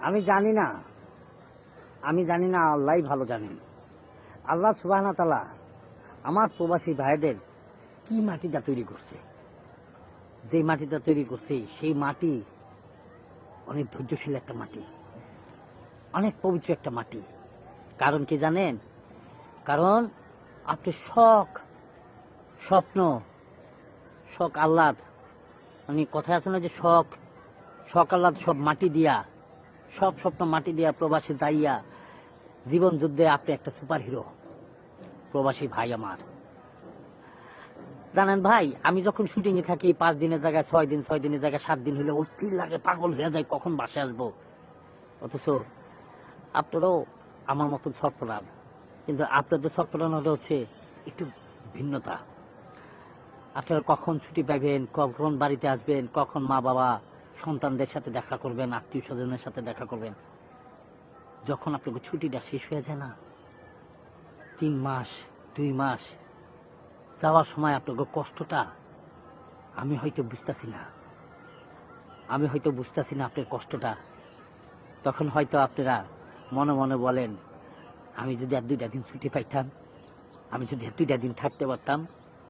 আমি জানি না, আল্লাহই ভালো জানেন। আল্লাহ সুবহানাহু ওয়া তাআলা আমার প্রবাসী ভাইদের কি মাটিটা তৈরি করছে, যে মাটিটা তৈরি করছে সেই মাটি অনেক ধৈর্যশীল একটা মাটি, অনেক পবিত্র একটা মাটি। কারণ কি জানেন? কারণ আপনি শখ, স্বপ্ন, শখ আহ্লাদ, মানে কথা আছে না যে শখ আহ্লাদ সব মাটি দিয়া, সব স্বপ্ন মাটি দিয়া প্রবাসী যাইয়া জীবন যুদ্ধে আপনি একটা সুপার হিরো। প্রবাসী ভাই আমার, জানেন ভাই, আমি যখন শুটিং এ থাকি 5 দিনের জায়গায় 6 দিন, 6 দিনের জায়গায় 7 দিন হলে অস্থির লাগে, পাগল হয়ে যায় কখন বাসায় আসবো। অথচ আপনারাও আমার মতন ছটফটান, কিন্তু আপনাদের ছটফটানোটা হচ্ছে একটু ভিন্নতা। আপনারা কখন ছুটি পাইবেন, কখন বাড়িতে আসবেন, কখন মা বাবা সন্তানদের সাথে দেখা করবেন, আত্মীয় স্বজনের সাথে দেখা করবেন। যখন আপনাকে ছুটিটা শেষ হয়ে যায় না, 3 মাস 2 মাস যাওয়ার সময় আপনাকে কষ্টটা আমি হয়তো বুঝতেছি না আপনার কষ্টটা। তখন হয়তো আপনারা মনে মনে বলেন, আমি যদি আর 2টা দিন ছুটি পাইতাম, আমি যদি আর 2টা দিন থাকতে পারতাম,